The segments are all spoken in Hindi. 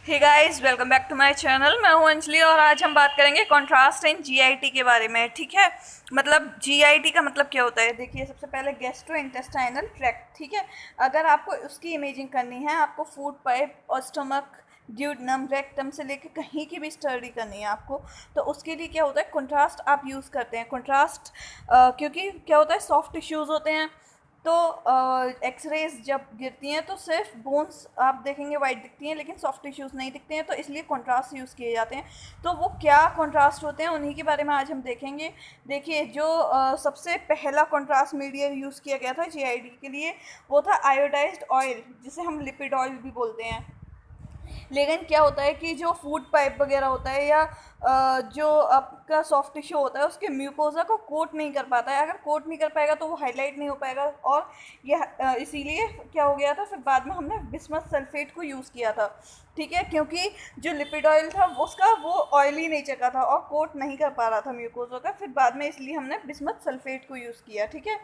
Hey guys, welcome back to my channel. मैं हूं अंजलि और आज हम बात करेंगे कंट्रास्ट इन जीआईटी के बारे में। ठीक है, मतलब जीआईटी का मतलब क्या होता है। देखिए, सबसे पहले गैस्ट्रो इंटेस्टाइनल ट्रैक्ट। ठीक है, अगर आपको उसकी इमेजिंग करनी है, आपको फूड पाइप और स्टमक, ड्यूडनम, रेक्टम से लेके कहीं की भी स्टडी करनी है आपको, तो उसके लिए क्या होता है, कंट्रास्ट आप यूज़ करते हैं। कंट्रास्ट क्योंकि क्या होता है, सॉफ्ट टिश्यूज़ होते हैं, तो एक्सरेज जब गिरती हैं तो सिर्फ बोन्स आप देखेंगे वाइट दिखती हैं, लेकिन सॉफ्ट टिश्यूज़ नहीं दिखते हैं, तो इसलिए कंट्रास्ट यूज़ किए जाते हैं। तो वो क्या कंट्रास्ट होते हैं, उन्हीं के बारे में आज हम देखेंगे। देखिए, जो सबसे पहला कंट्रास्ट मीडिया यूज़ किया गया था जीआईडी के लिए, वो था आयोडाइज्ड ऑयल, जिसे हम लिपिड ऑयल भी बोलते हैं। लेकिन क्या होता है कि जो फूड पाइप वगैरह होता है, या जो आपका सॉफ्ट टिश्यू होता है, उसके म्यूकोजा को कोट नहीं कर पाता है। अगर कोट नहीं कर पाएगा तो वो हाईलाइट नहीं हो पाएगा, और यह इसीलिए क्या हो गया था, फिर बाद में हमने बिस्मथ सल्फेट को यूज़ किया था। ठीक है, क्योंकि जो लिपिड ऑयल था उसका वो ऑयली नेचर का था और कोट नहीं कर पा रहा था म्यूकोजा का, फिर बाद में इसलिए हमने बिस्मथ सल्फेट को यूज़ किया। ठीक है,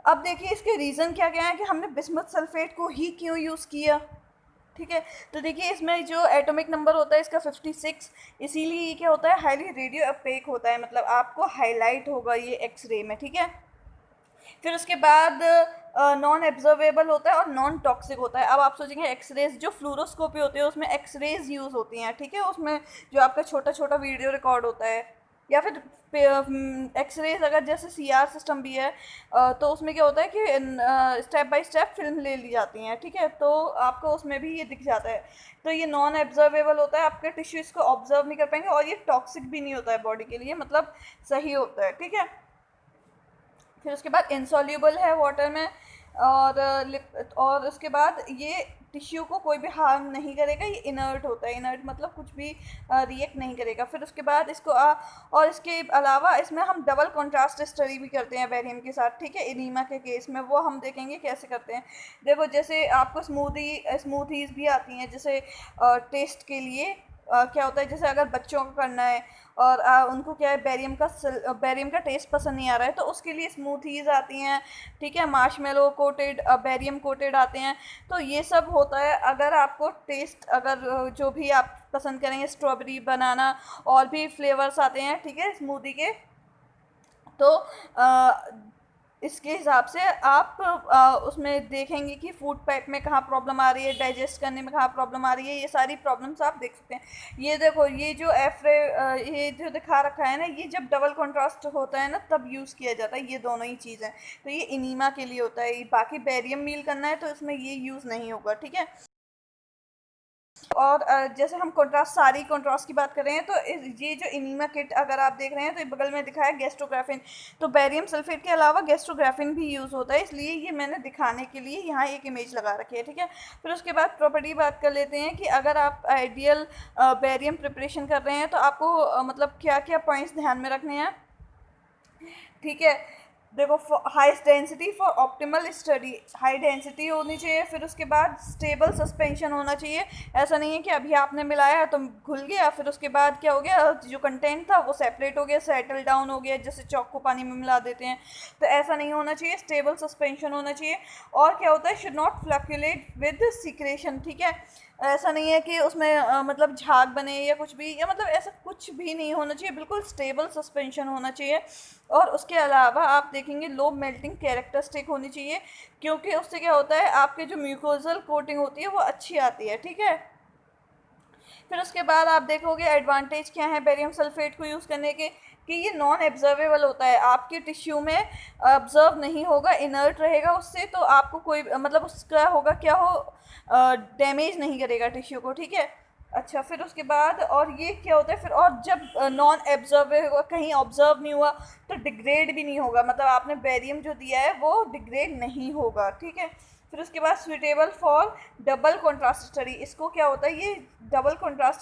अब देखिए इसके रीज़न क्या क्या है कि हमने बिस्मथ सल्फेट को ही क्यों यूज़ किया। ठीक है, तो देखिए इसमें जो एटॉमिक नंबर होता है इसका 56, इसीलिए ये क्या होता है, हाईली रेडियो अपेक होता है, मतलब आपको हाईलाइट होगा ये एक्सरे में। ठीक है, फिर उसके बाद नॉन एब्जर्वेबल होता है और नॉन टॉक्सिक होता है। अब आप सोचेंगे एक्सरेज, जो फ्लोरोस्कोपी होती है उसमें एक्सरेज यूज़ होती हैं। ठीक है, उसमें जो आपका छोटा छोटा वीडियो रिकॉर्ड होता है, या फिर एक्सरेज अगर जैसे सीआर सिस्टम भी है, तो उसमें क्या होता है कि स्टेप बाय स्टेप फिल्म ले ली जाती हैं। ठीक है, तो आपको उसमें भी ये दिख जाता है। तो ये नॉन एब्जर्वेबल होता है, आपके टिश्यू इसको ऑब्जर्व नहीं कर पाएंगे, और ये टॉक्सिक भी नहीं होता है बॉडी के लिए, मतलब सही होता है। ठीक है, फिर उसके बाद इंसॉल्यूबल है वाटर में, और उसके बाद ये टिश्यू को कोई भी हार्म नहीं करेगा, ये इनर्ट होता है। इनर्ट मतलब कुछ भी रिएक्ट नहीं करेगा। फिर उसके बाद इसको और इसके अलावा इसमें हम डबल कॉन्ट्रास्ट स्टडी भी करते हैं बैरियम के साथ। ठीक है, एनीमा के केस में वो हम देखेंगे कैसे करते हैं। देखो, जैसे आपको स्मूथीज भी आती हैं, जैसे टेस्ट के लिए क्या होता है, जैसे अगर बच्चों को करना है और उनको क्या है, बैरियम का टेस्ट पसंद नहीं आ रहा है, तो उसके लिए स्मूथीज़ आती हैं। ठीक है, मार्शमेलो कोटेड, बैरियम कोटेड आते हैं। तो ये सब होता है। अगर आपको टेस्ट, अगर जो भी आप पसंद करेंगे, स्ट्रॉबेरी, बनाना, और भी फ्लेवर्स आते हैं, ठीक है, स्मूदी के, तो इसके हिसाब से आप उसमें देखेंगे कि फूड पैक में कहाँ प्रॉब्लम आ रही है, डाइजेस्ट करने में कहाँ प्रॉब्लम आ रही है, ये सारी प्रॉब्लम्स आप देख सकते हैं। ये देखो, ये जो ये जो दिखा रखा है ना, ये जब डबल कॉन्ट्रास्ट होता है ना, तब यूज़ किया जाता है, ये दोनों ही चीज़ें। तो ये इनीमा के लिए होता है, बाकी बैरियम मील करना है तो इसमें ये यूज़ नहीं होगा। ठीक है, और जैसे हम कंट्रास्ट, सारी कंट्रास्ट की बात कर रहे हैं, तो ये जो इनीमा किट अगर आप देख रहे हैं, तो ये बगल में दिखा है गेस्ट्रोग्राफिन। तो बैरियम सल्फेट के अलावा गेस्ट्रोग्राफिन भी यूज़ होता है, इसलिए ये मैंने दिखाने के लिए यहाँ एक इमेज लगा रखी है। ठीक है, फिर उसके बाद प्रॉपर्टी बात कर लेते हैं कि अगर आप आइडियल बैरियम प्रिपरेशन कर रहे हैं, तो आपको मतलब क्या क्या पॉइंट्स ध्यान में रखने हैं। ठीक है, देखो, highest density for optimal study, high density होनी चाहिए। फिर उसके बाद स्टेबल सस्पेंशन होना चाहिए। ऐसा नहीं है कि अभी आपने मिलाया है तो घुल गया, फिर उसके बाद क्या हो गया, जो कंटेंट था वो सेपरेट हो गया, सेटल डाउन हो गया, जैसे चॉक को पानी में मिला देते हैं। तो ऐसा नहीं होना चाहिए, स्टेबल सस्पेंशन होना चाहिए। और क्या होता है, should not fluctuate with secretion. ठीक है, ऐसा नहीं है कि उसमें मतलब झाग बने या कुछ भी, या मतलब ऐसा कुछ भी नहीं होना चाहिए, बिल्कुल स्टेबल सस्पेंशन होना चाहिए। और उसके अलावा आप देखेंगे लो मेल्टिंग कैरेक्टरिस्टिक होनी चाहिए, क्योंकि उससे क्या होता है, आपके जो म्यूकोजल कोटिंग होती है वो अच्छी आती है। ठीक है, फिर उसके बाद आप देखोगे एडवांटेज क्या है बैरियम सल्फेट को यूज़ करने के, कि ये नॉन एब्जर्वेबल होता है, आपके टिश्यू में ऑब्जर्व नहीं होगा, इनर्ट रहेगा उससे, तो आपको कोई मतलब उसका होगा क्या हो, डैमेज नहीं करेगा टिश्यू को। ठीक है, अच्छा, फिर उसके बाद और ये क्या होता है फिर, और जब नॉन एब्जर्व कहीं ऑब्जर्व नहीं हुआ, तो डिग्रेड भी नहीं होगा, मतलब आपने बैरियम जो दिया है वो डिग्रेड नहीं होगा। ठीक है, फिर उसके बाद suitable for double contrast study. इसको क्या होता है, ये डबल कॉन्ट्रास्ट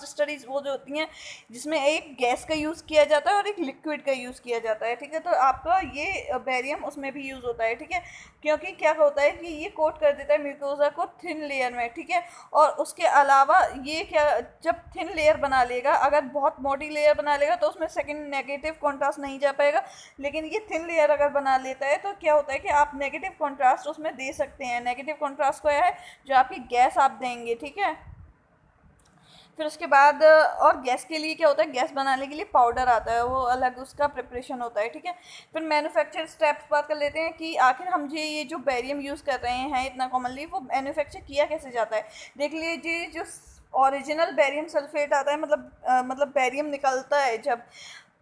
स्टडीज़ वो जो होती हैं जिसमें एक गैस का यूज़ किया जाता है और एक लिक्विड का यूज़ किया जाता है। ठीक है, तो आपका ये बैरियम उसमें भी यूज़ होता है। ठीक है, क्योंकि क्या होता है कि ये कोट कर देता है म्यूकोजा को थिन लेयर में। ठीक है, और उसके अलावा ये क्या, जब थिन लेयर बना लेगा, अगर बहुत मोटी लेयर बना लेगा तो उसमें सेकंड नेगेटिव कॉन्ट्रास्ट नहीं जा पाएगा, लेकिन ये थिन लेयर अगर बना लेता है तो क्या होता है कि आप नेगेटिव कॉन्ट्रास्ट कॉन्ट्रास्ट उसमें दे सकते हैं। नेगेटिव कॉन्ट्रास्ट को है जो आपकी गैस आप देंगे, ठीक है। फिर उसके बाद और गैस के लिए क्या होता है, गैस बनाने के लिए पाउडर आता है, वो अलग उसका प्रिपरेशन होता है, ठीक है। फिर मैन्युफैक्चर स्टेप्स बात कर लेते हैं कि आखिर हम ये जो बैरियम यूज़ कर रहे हैं इतना कॉमनली, वो मैन्युफैक्चर किया कैसे जाता है। देख लीजिए जो ओरिजिनल बैरियम सल्फेट आता है, मतलब बैरियम निकलता है जब,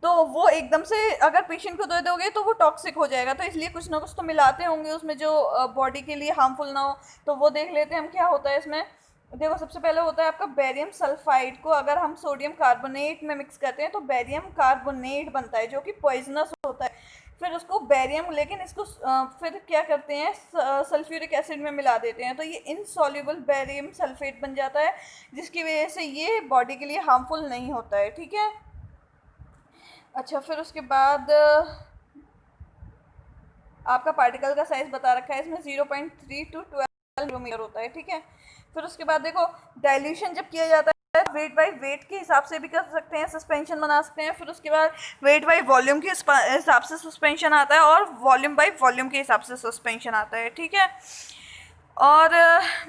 तो वो एकदम से अगर पेशेंट को दे दोगे तो वो टॉक्सिक हो जाएगा, तो इसलिए कुछ ना कुछ तो मिलाते होंगे उसमें जो बॉडी के लिए हार्मफुल ना हो। तो वो देख लेते हैं हम क्या होता है इसमें। देखो सबसे पहले होता है आपका बैरियम सल्फाइड को अगर हम सोडियम कार्बोनेट में मिक्स करते हैं तो बैरियम कार्बोनेट बनता है जो कि पॉइजनस होता है। फिर उसको बैरियम, लेकिन इसको फिर क्या करते हैं, सल्फ्यूरिक एसिड में मिला देते हैं, तो ये इनसॉल्युबल बैरियम सल्फेट बन जाता है, जिसकी वजह से ये बॉडी के लिए हार्मफुल नहीं होता है, ठीक है। अच्छा, फिर उसके बाद आपका पार्टिकल का साइज बता रखा है इसमें 0.3 to 12 मिलीमीटर होता है, ठीक है। फिर उसके बाद देखो डाइल्यूशन जब किया जाता है वेट बाई वेट के हिसाब से भी कर सकते हैं, सस्पेंशन बना सकते हैं। फिर उसके बाद वेट बाई वॉल्यूम के हिसाब से सस्पेंशन आता है और वॉल्यूम बाई वॉल्यूम के हिसाब से सस्पेंशन आता है, ठीक है। और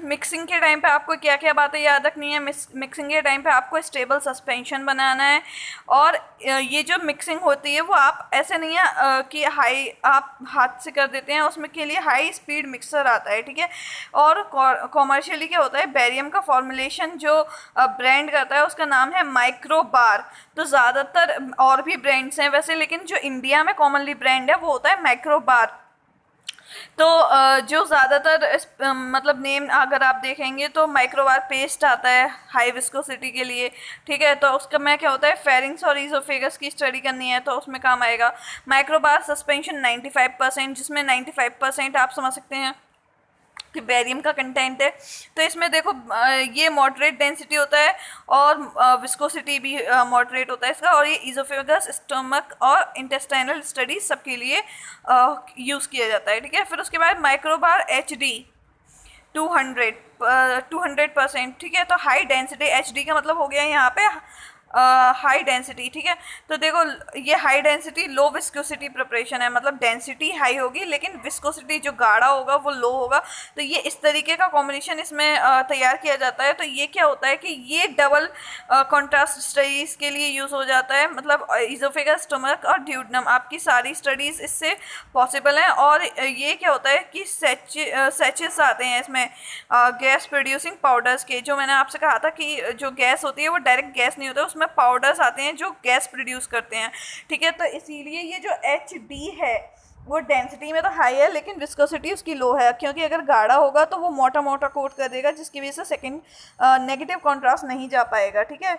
मिक्सिंग के टाइम पे आपको क्या क्या बातें याद रखनी है। मिक्सिंग के टाइम पे आपको स्टेबल सस्पेंशन बनाना है, और ये जो मिक्सिंग होती है वो आप ऐसे नहीं है कि हाई आप हाथ से कर देते हैं, उसमें के लिए हाई स्पीड मिक्सर आता है, ठीक है। और कॉमर्शियली क्या होता है, बैरियम का फॉर्मुलेशन जो ब्रांड करता है उसका नाम है माइक्रोबार। तो ज़्यादातर और भी ब्रांड्स हैं वैसे, लेकिन जो इंडिया में कॉमनली ब्रांड है वो होता है माइक्रोबार। तो जो ज़्यादातर मतलब नेम अगर आप देखेंगे तो माइक्रोबार पेस्ट आता है हाई विस्कोसिटी के लिए, ठीक है। तो उसका में क्या होता है, फेरिंग्स और ईसोफेगस की स्टडी करनी है तो उसमें काम आएगा। माइक्रोबार सस्पेंशन 95%, जिसमें 95% आप समझ सकते हैं कि बैरियम का कंटेंट है। तो इसमें देखो ये मॉडरेट डेंसिटी होता है और विस्कोसिटी भी मॉडरेट होता है इसका, और ये इजोफेगस, स्टमक और इंटेस्टाइनल स्टडीज सबके लिए यूज़ किया जाता है, ठीक है। फिर उसके बाद माइक्रोबार HD 200%, ठीक है। तो हाई डेंसिटी HD का मतलब हो गया यहाँ पे हाई डेंसिटी, ठीक है। तो देखो ये high density low viscosity preparation है, मतलब डेंसिटी हाई होगी लेकिन विस्कोसिटी जो गाढ़ा होगा वो लो होगा। तो ये इस तरीके का कॉम्बिनेशन इसमें तैयार किया जाता है। तो ये क्या होता है कि ये डबल कॉन्ट्रास्ट स्टडीज़ के लिए यूज़ हो जाता है, मतलब इजोफेगस, स्टमक और ड्यूडनम, आपकी सारी स्टडीज़ इससे पॉसिबल हैं। और ये क्या होता है कि सेचेस आते हैं इसमें गैस प्रोड्यूसिंग पाउडर्स के, जो मैंने आपसे कहा था कि जो गैस होती है वो डायरेक्ट गैस नहीं होता है, उसमें पाउडर्स आते हैं जो गैस प्रोड्यूस करते हैं, ठीक है। तो इसीलिए ये जो HD है वो डेंसिटी में तो हाई है लेकिन विस्कोसिटी उसकी लो है, क्योंकि अगर गाढ़ा होगा तो वो मोटा मोटा कोट कर देगा, जिसकी वजह से सेकंड नेगेटिव कॉन्ट्रास्ट नहीं जा पाएगा, ठीक है।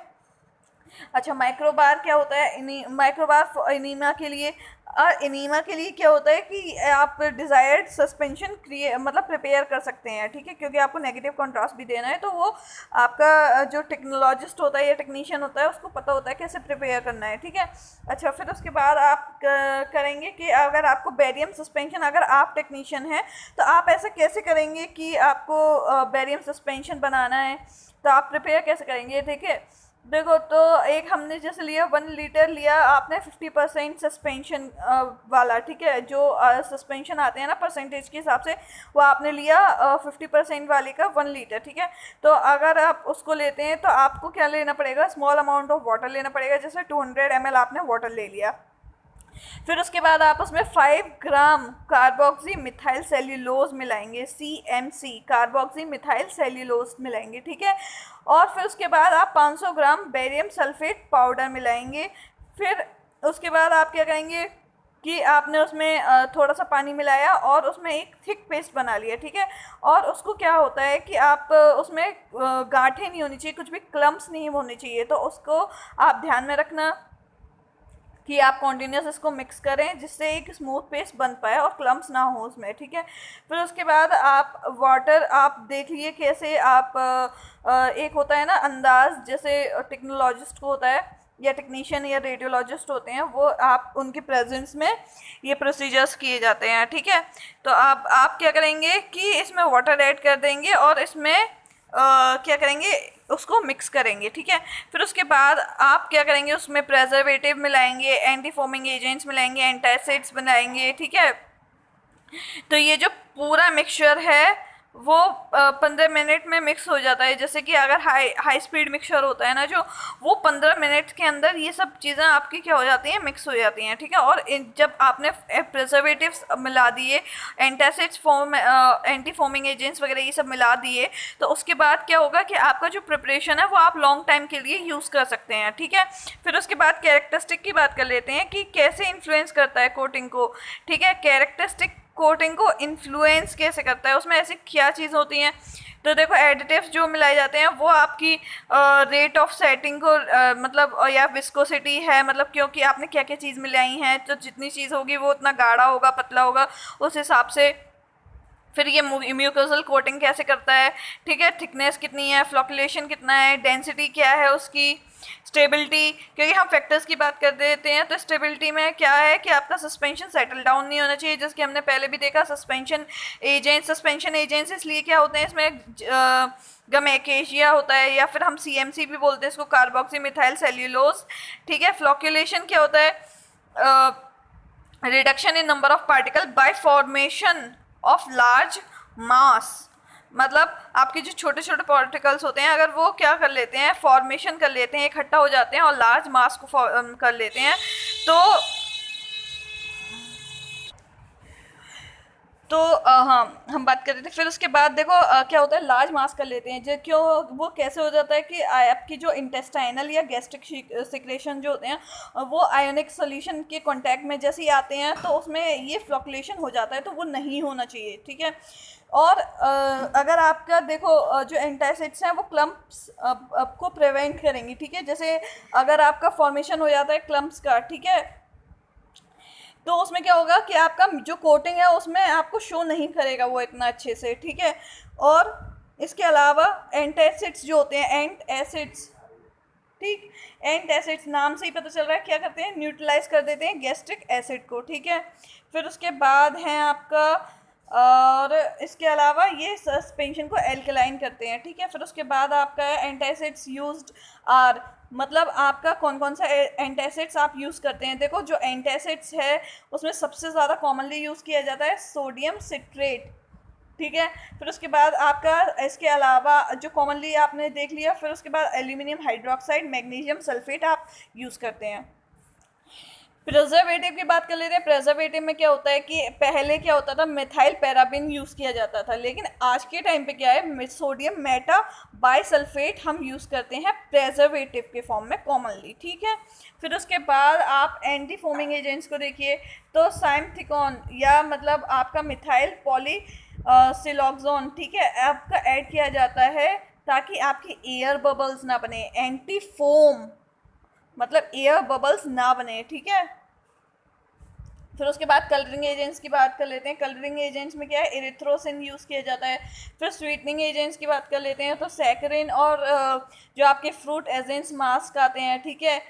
अच्छा, माइक्रोबार क्या होता है, माइक्रोबार एनीमा के लिए, और एनीमा के लिए क्या होता है कि आप डिज़ायर्ड सस्पेंशन मतलब प्रिपेयर कर सकते हैं, ठीक है, क्योंकि आपको नेगेटिव कॉन्ट्रास्ट भी देना है। तो वो आपका जो टेक्नोलॉजिस्ट होता है या टेक्नीशियन होता है उसको पता होता है कैसे प्रिपेयर करना है, ठीक है। अच्छा, फिर उसके बाद आप करेंगे कि अगर आपको बैरियम सस्पेंशन, अगर आप टेक्नीशियन हैं तो आप ऐसा कैसे करेंगे कि आपको बैरियम सस्पेंशन बनाना है, तो आप प्रिपेयर कैसे करेंगे, देखिए। देखो तो एक हमने जैसे लिया 1 लीटर लिया आपने 50% सस्पेंशन वाला, ठीक है। जो सस्पेंशन आते हैं ना परसेंटेज के हिसाब से, वो आपने लिया 50% वाले का 1 लीटर, ठीक है। तो अगर आप उसको लेते हैं तो आपको क्या लेना पड़ेगा, स्मॉल अमाउंट ऑफ वाटर लेना पड़ेगा, जैसे 200 ml आपने वाटर ले लिया। फिर उसके बाद आप उसमें 5 ग्राम कार्बोक्सी मिथाइल सेल्यूलोज मिलाएंगे, CMC, कार्बोक्सी मिथाइल सेल्यूलोज मिलाएंगे, ठीक है। और फिर उसके बाद आप 500 ग्राम बैरियम सल्फेट पाउडर मिलाएंगे। फिर उसके बाद आप क्या करेंगे कि आपने उसमें थोड़ा सा पानी मिलाया और उसमें एक थिक पेस्ट बना लिया, ठीक है। और उसको क्या होता है कि आप उसमें गांठें नहीं होनी चाहिए, कुछ भी क्लम्प्स नहीं होने चाहिए, तो उसको आप ध्यान में रखना कि आप कॉन्टीन्यूस इसको मिक्स करें जिससे एक स्मूथ पेस्ट बन पाए और क्लम्प्स ना हो उसमें, ठीक है। फिर उसके बाद आप वाटर आप देख लिए कैसे आप एक होता है ना अंदाज, जैसे टेक्नोलॉजिस्ट को होता है या टेक्नीशियन या रेडियोलॉजिस्ट होते हैं, वो आप उनके प्रेजेंस में ये प्रोसीजर्स किए जाते हैं, ठीक है। तो आप क्या करेंगे कि इसमें वाटर ऐड कर देंगे और इसमें क्या करेंगे, उसको मिक्स करेंगे, ठीक है। फिर उसके बाद आप क्या करेंगे, उसमें प्रेजर्वेटिव मिलाएंगे, एंटी फोमिंग एजेंट्स मिलाएंगे, एंटासिड्स बनाएंगे, ठीक है। तो ये जो पूरा मिक्सचर है वो 15 मिनट में मिक्स हो जाता है। जैसे कि अगर हाई हाई स्पीड मिक्सचर होता है ना जो, वो 15 मिनट के अंदर ये सब चीज़ें आपकी क्या हो जाती हैं, मिक्स हो जाती हैं, ठीक है। और जब आपने प्रिजर्वेटिव्स मिला दिए, antacids form anti foaming agents वगैरह ये सब मिला दिए, तो उसके बाद क्या होगा कि आपका जो प्रिपरेशन है वो आप लॉन्ग टाइम के लिए यूज़ कर सकते हैं, ठीक है। फिर उसके बाद कैरेक्टरिस्टिक की बात कर लेते हैं कि कैसे इन्फ्लुएंस करता है कोटिंग को, ठीक है। कैरेक्टरिस्टिक कोटिंग को इन्फ्लुएंस कैसे करता है, उसमें ऐसी क्या चीज़ होती हैं। तो देखो एडिटिव्स जो मिलाए जाते हैं वो आपकी रेट ऑफ सेटिंग को मतलब या विस्कोसिटी है, मतलब क्योंकि आपने क्या क्या चीज़ मिलाई है, तो जितनी चीज़ होगी वो उतना गाढ़ा होगा पतला होगा उस हिसाब से। फिर ये म्यूकोसल कोटिंग कैसे करता है, ठीक है। थिकनेस कितनी है, फ्लोकुलेशन कितना है, डेंसिटी क्या है उसकी, स्टेबिलिटी, क्योंकि हम फैक्टर्स की बात कर देते हैं तो स्टेबिलिटी में क्या है कि आपका सस्पेंशन सेटल डाउन नहीं होना चाहिए, जैसे कि हमने पहले भी देखा। सस्पेंशन एजेंट्स इसलिए क्या होते हैं इसमें, गमेकेशिया होता है या फिर हम CMC भी बोलते हैं इसको, कार्बोक्सी मिथाइल सेल्यूलोज, ठीक है। फ्लोकुलेशन क्या होता है, reduction in number of particle by formation of large मास, मतलब आपके जो छोटे छोटे पार्टिकल्स होते हैं अगर वो क्या कर लेते हैं, फॉर्मेशन कर लेते हैं, इकट्ठा हो जाते हैं और लार्ज मास को कर लेते हैं, तो हाँ हम बात कर रहे थे। फिर उसके बाद देखो क्या होता है, लार्ज मास कर लेते हैं जो, क्यों वो कैसे हो जाता है कि आपकी जो इंटेस्टाइनल या गैस्ट्रिक सिक्रेशन जो होते हैं वो आयोनिक सोल्यूशन के कांटेक्ट में जैसे ही आते हैं तो उसमें ये फ्लक्चुएशन हो जाता है, तो वो नहीं होना चाहिए, ठीक है। और अगर आपका देखो जो एंटासिड्स हैं वो क्लम्प्स को प्रिवेंट करेंगी, ठीक है। जैसे अगर आपका फॉर्मेशन हो जाता है क्लम्प्स का, ठीक है, तो उसमें क्या होगा कि आपका जो कोटिंग है उसमें आपको शो नहीं करेगा वो इतना अच्छे से, ठीक है। और इसके अलावा एंटासिड्स जो होते हैं, एंट एसिड्स, ठीक, एंट एसिड्स नाम से ही पता चल रहा है क्या करते हैं, न्यूट्रलाइज कर देते हैं गैस्ट्रिक एसिड को, ठीक है। फिर उसके बाद है आपका, और इसके अलावा ये सस्पेंशन को एल्कलाइन करते हैं, ठीक है। फिर उसके बाद आपका एंटासिड्स यूज्ड आर, मतलब आपका कौन कौन सा एंटासिड्स आप यूज़ करते हैं। देखो जो एंटासिड्स है उसमें सबसे ज़्यादा कॉमनली यूज़ किया जाता है सोडियम सिट्रेट, ठीक है। फिर उसके बाद आपका इसके अलावा जो कॉमनली आपने देख लिया, फिर उसके बाद एल्यूमिनियम हाइड्रोक्साइड, मैग्नीशियम सल्फेट आप यूज़ करते हैं। प्रिजर्वेटिव की बात कर लेते हैं। प्रिजर्वेटिव में क्या होता है कि पहले क्या होता था, मिथाइल पैराबिन यूज़ किया जाता था, लेकिन आज के टाइम पे क्या है, सोडियम मेटा बाइसल्फेट हम यूज़ करते हैं प्रिजर्वेटिव के फॉर्म में कॉमनली, ठीक है। फिर उसके बाद आप एंटी फोमिंग एजेंट्स को देखिए, तो साइमथिकॉन या मतलब आपका मिथाइल पॉली सिलॉक्सोन, ठीक है, आपका ऐड किया जाता है ताकि आपकी एयर बबल्स ना बने, एंटी फोम मतलब एयर बबल्स ना बने, ठीक है। फिर उसके बाद कलरिंग एजेंट्स की बात कर लेते हैं। कलरिंग एजेंट्स में क्या है, एरिथ्रोसिन यूज़ किया जाता है। फिर स्वीटनिंग एजेंट्स की बात कर लेते हैं, तो सैकरिन और जो आपके फ्रूट एजेंट्स मास्क आते हैं, ठीक है।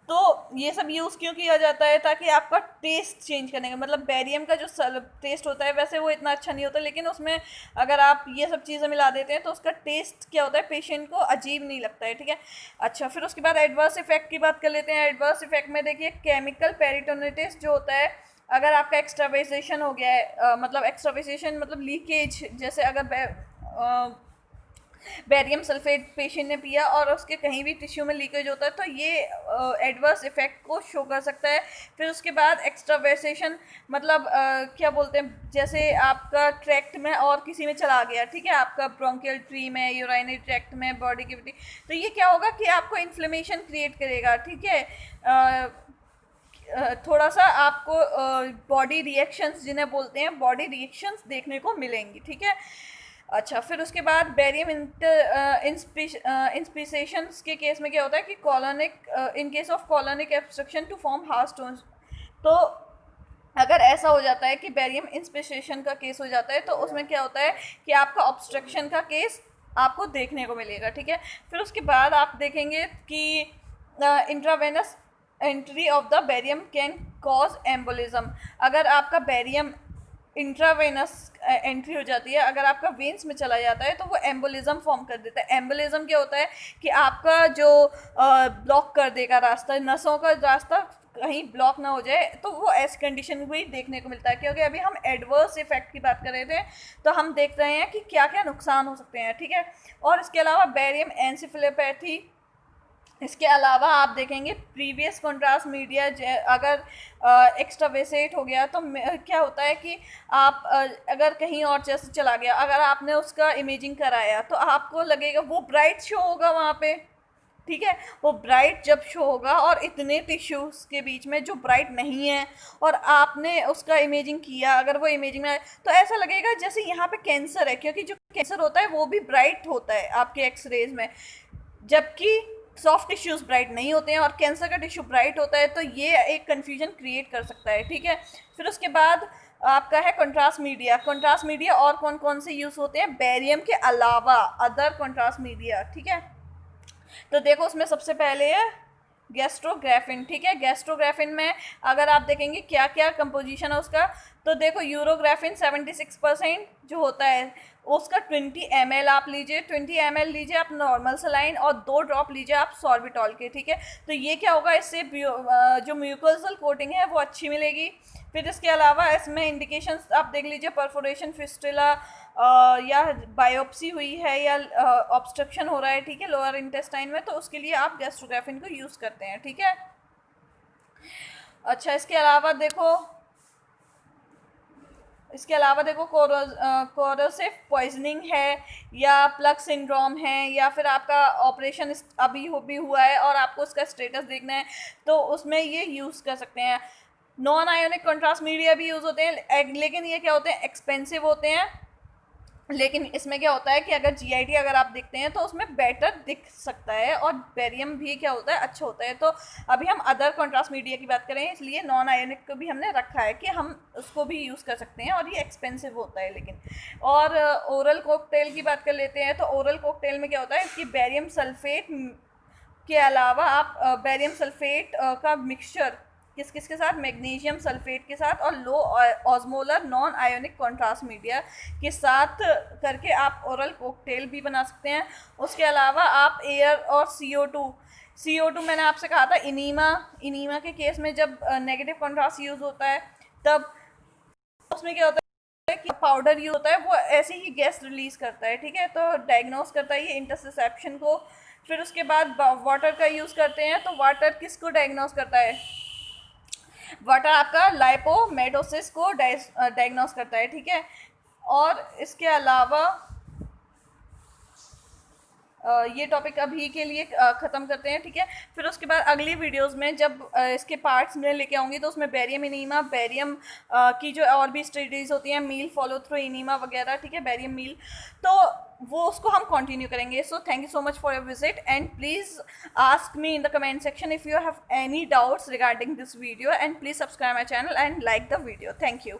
तो ये सब यूज़ क्यों किया जाता है, ताकि आपका टेस्ट चेंज करने का, मतलब बैरियम का जो टेस्ट होता है वैसे वो इतना अच्छा नहीं होता, लेकिन उसमें अगर आप ये सब चीज़ें मिला देते हैं तो उसका टेस्ट क्या होता है, पेशेंट को अजीब नहीं लगता है, ठीक है। अच्छा, फिर उसके बाद एडवर्स इफेक्ट की बात कर लेते हैं। एडवर्स इफेक्ट में देखिए केमिकल पेरिटोनिटिस जो होता है, अगर आपका एक्स्ट्रावेजेशन हो गया है, मतलब एक्स्ट्रावेजेशन मतलब लीकेज, जैसे अगर बैरियम सल्फेट पेशेंट ने पिया और उसके कहीं भी टिश्यू में लीकेज होता है तो ये एडवर्स इफेक्ट को शो कर सकता है। फिर उसके बाद एक्स्ट्रावेसेशन मतलब क्या बोलते हैं, जैसे आपका ट्रैक्ट में और किसी में चला गया, ठीक है, आपका ब्रोंकियल ट्री में, यूराइनरी ट्रैक्ट में, बॉडी कैविटी, तो ये क्या होगा कि आपको इन्फ्लेमेशन क्रिएट करेगा, ठीक है। थोड़ा सा आपको बॉडी रिएक्शंस जिन्हें बोलते हैं, बॉडी रिएक्शंस देखने को मिलेंगी, ठीक है। अच्छा, फिर उसके बाद बैरियम इंस्पिसेशंस के केस में क्या होता है कि colonic, in case of colonic obstruction to form hard stones, तो अगर ऐसा हो जाता है कि बैरियम इंस्पिसेशन का केस हो जाता है तो उसमें क्या होता है कि आपका ऑब्स्ट्रक्शन का केस आपको देखने को मिलेगा, ठीक है। फिर उसके बाद आप देखेंगे कि intravenous entry of the barium can cause embolism. अगर आपका बैरियम इंट्रावेनस एंट्री हो जाती है, अगर आपका वेन्स में चला जाता है तो वो एम्बोलिज्म फॉर्म कर देता है। एम्बोलिज्म क्या होता है कि आपका जो ब्लॉक कर देगा रास्ता, नसों का रास्ता कहीं ब्लॉक ना हो जाए, तो वो ऐसी कंडीशन भी देखने को मिलता है। क्योंकि अभी हम एडवर्स इफेक्ट की बात कर रहे थे, तो हम देख रहे हैं कि क्या क्या नुकसान हो सकते हैं, ठीक है। और इसके अलावा बेरियम एन्सेफेलोपैथी, इसके अलावा आप देखेंगे प्रीवियस कॉन्ट्रास्ट मीडिया अगर एक्स्ट्रावेसेट हो गया तो क्या होता है कि आप अगर कहीं और जैसे चला गया, अगर आपने उसका इमेजिंग कराया तो आपको लगेगा वो ब्राइट शो होगा वहाँ पे, ठीक है। वो ब्राइट जब शो होगा और इतने टिश्यूज़ के बीच में जो ब्राइट नहीं है और आपने उसका इमेजिंग किया, अगर वो इमेजिंग में आए तो ऐसा लगेगा जैसे यहाँ पे कैंसर है, क्योंकि जो कैंसर होता है वो भी ब्राइट होता है आपके एक्सरेज में, जबकि सॉफ्ट टिश्यूज़ ब्राइट नहीं होते हैं और कैंसर का टिश्यू ब्राइट होता है। तो ये एक कन्फ्यूजन क्रिएट कर सकता है, ठीक है। फिर उसके बाद आपका है कंट्रास्ट मीडिया। कंट्रास्ट मीडिया और कौन कौन से यूज़ होते हैं बेरियम के अलावा, अदर कंट्रास्ट मीडिया, ठीक है। तो देखो उसमें सबसे पहले है गैस्ट्रोग्राफिन, ठीक है। गैस्ट्रोग्राफिन में अगर आप देखेंगे क्या क्या कंपोजिशन है उसका, तो देखो यूरोग्राफिन 76% जो होता है उसका 20 ml आप लीजिए, 20 ml लीजिए आप नॉर्मल सलाइन और 2 ड्रॉप लीजिए आप सॉर्बिटॉल के, ठीक है। तो ये क्या होगा, इससे जो म्यूकोसल कोटिंग है वो अच्छी मिलेगी। फिर इसके अलावा इसमें इंडिकेशंस आप देख लीजिए, परफोरेशन, फिस्टुला या बायोप्सी हुई है या ऑब्स्ट्रक्शन हो रहा है, ठीक है, लोअर इंटेस्टाइन में, तो उसके लिए आप गैस्ट्रोग्राफिन को यूज़ करते हैं, ठीक है। अच्छा, इसके अलावा देखो कोरोसिव पॉइजनिंग है या प्लग सिंड्रोम है, या फिर आपका ऑपरेशन अभी भी हुआ है और आपको उसका स्टेटस देखना है, तो उसमें ये यूज़ कर सकते हैं। नॉन आयोनिक कंट्रास्ट मीडिया भी यूज़ होते हैं, लेकिन ये क्या होते हैं, एक्सपेंसिव होते हैं। लेकिन इसमें क्या होता है कि अगर जीआईटी अगर आप देखते हैं तो उसमें बेटर दिख सकता है, और बेरियम भी क्या होता है, अच्छा होता है। तो अभी हम अदर कंट्रास्ट मीडिया की बात करें, इसलिए नॉन आयोनिक को भी हमने रखा है कि हम उसको भी यूज़ कर सकते हैं, और ये एक्सपेंसिव होता है लेकिन। और ओरल कॉकटेल की बात कर लेते हैं, तो ओरल कॉकटेल में क्या होता है कि बेरियम सल्फेट के अलावा आप बेरियम सल्फेट का मिक्सचर किस किस के साथ, मैग्नीशियम सल्फेट के साथ और low osmolar non ionic contrast media के साथ करके आप ओरल कॉकटेल भी बना सकते हैं। उसके अलावा आप एयर और CO2 मैंने आपसे कहा था इनीमा के केस में जब नेगेटिव कॉन्ट्रास्ट यूज़ होता है तब उसमें क्या होता है कि पाउडर यूज होता है, वो ऐसे ही गैस रिलीज करता है, ठीक है। तो डायग्नोस करता है ये इंटरसेप्शन को। फिर उसके बाद वाटर का यूज़ करते हैं, तो वाटर किसको डायग्नोस करता है, वाटर आपका लाइपोमेटोसिस को डायग्नोस करता है, ठीक है। और इसके अलावा ये टॉपिक अभी के लिए ख़त्म करते हैं, ठीक है। फिर उसके बाद अगली वीडियोस में जब इसके पार्ट्स में लेके आऊँगी तो उसमें बेरियम इनीमा, बेरियम की जो और भी स्टडीज़ होती हैं, मील फॉलो थ्रू इनीमा वगैरह, ठीक है, बेरियम मील, तो वो उसको हम कंटिन्यू करेंगे। So thank you so much for your visit, and please ask me in the comment section if you have any doubts regarding this video, and please subscribe my channel and like the video. Thank you.